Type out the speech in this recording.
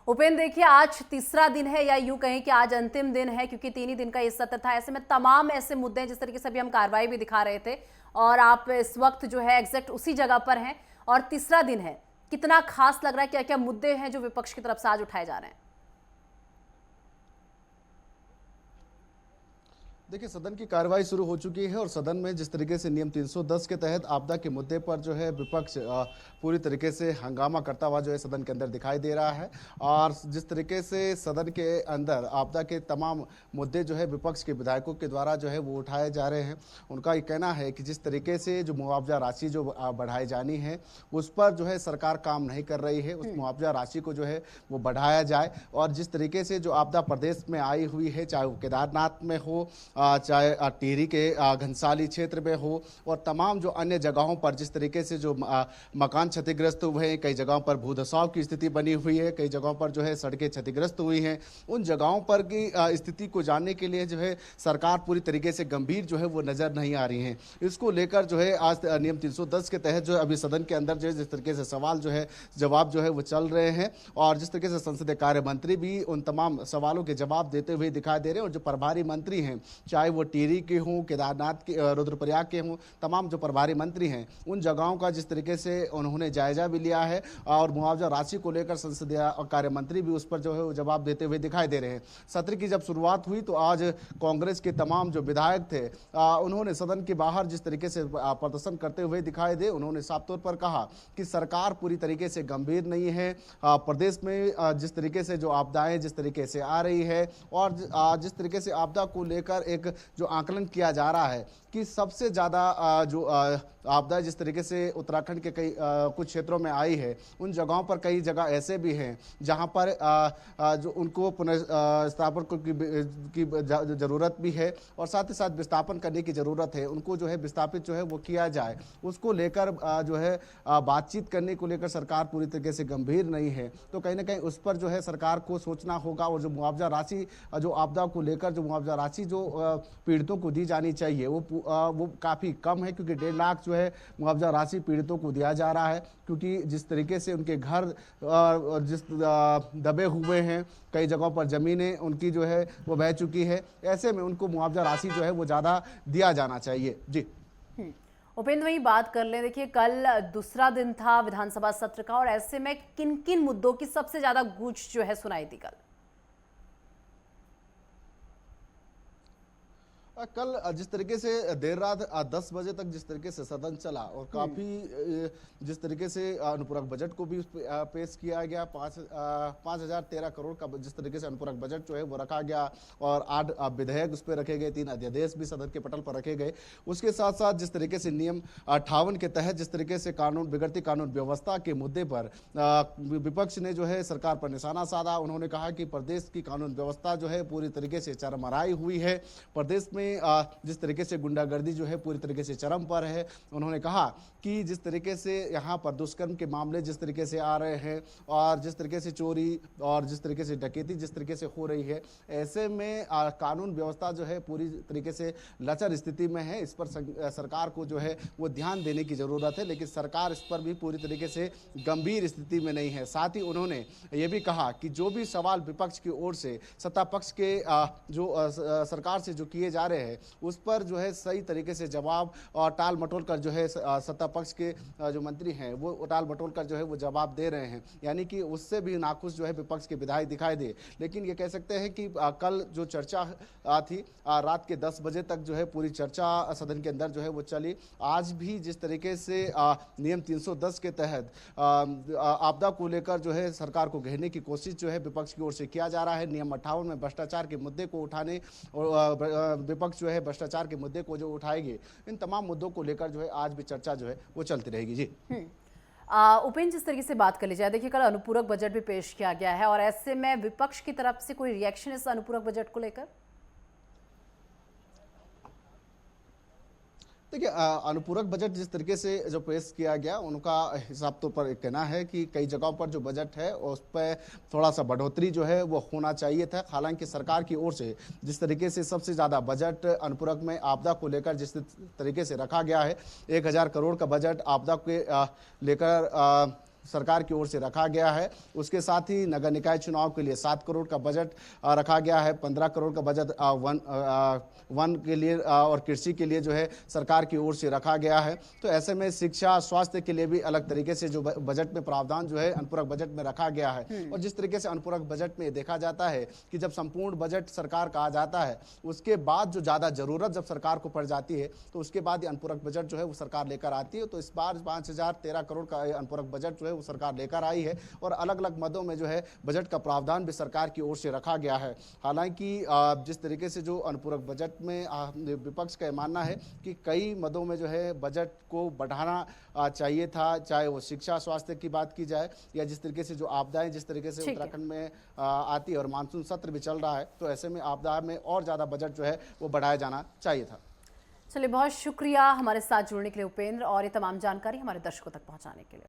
उपेंद्र, देखिए आज तीसरा दिन है या यूं कहें कि आज अंतिम दिन है, क्योंकि 3 ही दिन का ये सत्र था। ऐसे में तमाम ऐसे मुद्दे हैं, जिस तरीके से अभी हम कार्रवाई भी दिखा रहे थे और आप इस वक्त जो है एग्जैक्ट उसी जगह पर हैं और तीसरा दिन है। कितना खास लग रहा है? क्या क्या मुद्दे हैं जो विपक्ष की तरफ से आज उठाए जा रहे हैं? देखिए, सदन की कार्रवाई शुरू हो चुकी है और सदन में जिस तरीके से नियम 310 के तहत आपदा के मुद्दे पर जो है विपक्ष पूरी तरीके से हंगामा करता हुआ जो है सदन के अंदर दिखाई दे रहा है। और जिस तरीके से सदन के अंदर आपदा के तमाम मुद्दे जो है विपक्ष के विधायकों के द्वारा जो है वो उठाए जा रहे हैं। उनका ये कहना है कि जिस तरीके से जो मुआवजा राशि जो बढ़ाई जानी है उस पर जो है सरकार काम नहीं कर रही है, उस मुआवजा राशि को जो है वो बढ़ाया जाए। और जिस तरीके से जो आपदा प्रदेश में आई हुई है, चाहे वो केदारनाथ में हो, चाहे टिहरी के घनसाली क्षेत्र में हो और तमाम जो अन्य जगहों पर जिस तरीके से जो मकान क्षतिग्रस्त हुए हैं, कई जगहों पर भूधसाव की स्थिति बनी हुई है, कई जगहों पर जो है सड़कें क्षतिग्रस्त हुई हैं, उन जगहों पर की स्थिति को जानने के लिए जो है सरकार पूरी तरीके से गंभीर जो है वो नजर नहीं आ रही है। इसको लेकर जो है आज नियम 310 के तहत जो अभी सदन के अंदर जो है जिस तरीके से सवाल जो है जवाब जो है वो चल रहे हैं और जिस तरीके से संसदीय कार्य मंत्री भी उन तमाम सवालों के जवाब देते हुए दिखाई दे रहे हैं। और जो प्रभारी मंत्री हैं, चाहे वो टिहरी के हों, केदारनाथ के, रुद्रप्रयाग के हों, तमाम जो प्रभारी मंत्री हैं उन जगहों का जिस तरीके से उन्होंने जायजा भी लिया है और मुआवजा राशि को लेकर संसदीय कार्य मंत्री भी उस पर जो है वो जवाब देते हुए दिखाई दे रहे हैं। सत्र की जब शुरुआत हुई तो आज कांग्रेस के तमाम जो विधायक थे उन्होंने सदन के बाहर जिस तरीके से प्रदर्शन करते हुए दिखाई दे, उन्होंने साफ तौर पर कहा कि सरकार पूरी तरीके से गंभीर नहीं है। प्रदेश में जिस तरीके से जो आपदाएं जिस तरीके से आ रही है और जिस तरीके से आपदा को लेकर एक जो आकलन किया जा रहा है कि सबसे ज़्यादा जो आपदा जिस तरीके से उत्तराखंड के कई कुछ क्षेत्रों में आई है, उन जगहों पर कई जगह ऐसे भी हैं जहां पर जो उनको पुनर्स्थापन की ज़रूरत भी है और साथ ही साथ विस्थापन करने की ज़रूरत है। उनको जो है विस्थापित जो है वो किया जाए, उसको लेकर जो है बातचीत करने को लेकर सरकार पूरी तरीके से गंभीर नहीं है। तो कहीं ना कहीं उस पर जो है सरकार को सोचना होगा। और जो मुआवजा राशि जो आपदा को लेकर जो मुआवजा राशि जो पीड़ितों को दी जानी चाहिए वो काफ़ी कम है, क्योंकि 1.5 लाख जो है मुआवजा राशि पीड़ितों को दिया जा रहा है। क्योंकि जिस तरीके से उनके घर जिस दबे हुए हैं, कई जगहों पर ज़मीनें उनकी जो है वो बह चुकी है, ऐसे में उनको मुआवजा राशि जो है वो ज़्यादा दिया जाना चाहिए। जी उपेंद्र, वही बात कर लें। देखिए, कल दूसरा दिन था विधानसभा सत्र का और ऐसे में किन किन मुद्दों की सबसे ज्यादा गूंज जो है सुनाई दी कल? कल जिस तरीके से देर रात 10 बजे तक जिस तरीके से सदन चला और काफ़ी जिस तरीके से अनुपूरक बजट को भी पेश किया गया, 5,013 करोड़ का जिस तरीके से अनुपूरक बजट जो है वो रखा गया और 8 विधेयक उस पर रखे गए, 3 अध्यादेश भी सदन के पटल पर रखे गए। उसके साथ साथ जिस तरीके से नियम 58 के तहत जिस तरीके से बिगड़ती कानून व्यवस्था के मुद्दे पर विपक्ष ने जो है सरकार पर निशाना साधा। उन्होंने कहा कि प्रदेश की कानून व्यवस्था जो है पूरी तरीके से चरमराई हुई है, प्रदेश में जिस तरीके से गुंडागर्दी जो है पूरी तरीके से चरम पर है। उन्होंने कहा कि जिस तरीके से यहाँ पर दुष्कर्म के मामले जिस तरीके से आ रहे हैं और जिस तरीके से चोरी और जिस तरीके से डकैती जिस तरीके से हो रही है, ऐसे में कानून व्यवस्था जो है पूरी तरीके से लचर स्थिति में है। इस पर सरकार को जो है वो ध्यान देने की ज़रूरत है, लेकिन सरकार इस पर भी पूरी तरीके से गंभीर स्थिति में नहीं है। साथ ही उन्होंने ये भी कहा कि जो भी सवाल विपक्ष की ओर से सत्ता पक्ष के जो सरकार से जो किए जा रहे हैं उस पर जो है सही तरीके से जवाब और टाल मटोल कर जो है सत्ता पक्ष के जो मंत्री हैं वो टाल मटोल कर जो है वो जवाब दे रहे हैं, यानी कि उससे भी नाखुश जो है विपक्ष के विधायक दिखाई दे। लेकिन ये कह सकते हैं कि कल जो चर्चा थी रात के 10 बजे तक जो है पूरी चर्चा सदन के अंदर जो है वो चली। आज भी जिस तरीके से नियम 310 के तहत आपदा को लेकर जो है सरकार को घेरने की कोशिश जो है विपक्ष की ओर से किया जा रहा है। नियम 58 में भ्रष्टाचार के मुद्दे को उठाने और विपक्ष जो है भ्रष्टाचार के मुद्दे को जो उठाएगी, इन तमाम मुद्दों को लेकर जो है आज भी चर्चा जो है वो चलती रहेगी। जी उपेंद्र, जिस तरीके से बात कर ली जाए, देखिए कल अनुपूरक बजट भी पेश किया गया है और ऐसे में विपक्ष की तरफ से कोई रिएक्शन इस अनुपूरक बजट को लेकर? देखिए, अनुपूरक बजट जिस तरीके से जो पेश किया गया उनका हिसाब तौर पर कहना है कि कई जगहों पर जो बजट है उस पर थोड़ा सा बढ़ोतरी जो है वो होना चाहिए था। हालांकि सरकार की ओर से जिस तरीके से सबसे ज़्यादा बजट अनुपूरक में आपदा को लेकर जिस तरीके से रखा गया है, 1,000 करोड़ का बजट आपदा के लेकर सरकार की ओर से रखा गया है। उसके साथ ही नगर निकाय चुनाव के लिए 7 करोड़ का बजट रखा गया है। 15 करोड़ का बजट वन के लिए और कृषि के लिए जो है सरकार की ओर से रखा गया है। तो ऐसे में शिक्षा, स्वास्थ्य के लिए भी अलग तरीके से जो बजट में प्रावधान जो है अनुपूरक बजट में रखा गया है। और जिस तरीके से अनुपूरक बजट में देखा जाता है कि जब संपूर्ण बजट सरकार का आ जाता है, उसके बाद जो ज़्यादा ज़रूरत जब सरकार को पड़ जाती है तो उसके बाद ये अनुपूरक बजट जो है वो सरकार लेकर आती है। तो इस बार 5013 करोड़ का अनुपूरक बजट जो है वो सरकार लेकर आई है और अलग अलग मदों में जो है बजट का प्रावधान भी सरकार की ओर से रखा गया है। हालांकि जिस तरीके से जो अनुपूरक बजट में विपक्ष का मानना है कि कई मदों में जो है बजट को बढ़ाना चाहिए था, चाहे वो शिक्षा, स्वास्थ्य की बात की जाए या जिस तरीके से जो आपदाएं जिस तरीके से उत्तराखंड में आती है और मानसून सत्र भी चल रहा है, तो ऐसे में आपदा में और ज़्यादा बजट जो है वो बढ़ाया जाना चाहिए था। चलिए, बहुत शुक्रिया हमारे साथ जुड़ने के लिए उपेंद्र, और ये तमाम जानकारी हमारे दर्शकों तक पहुंचाने के लिए।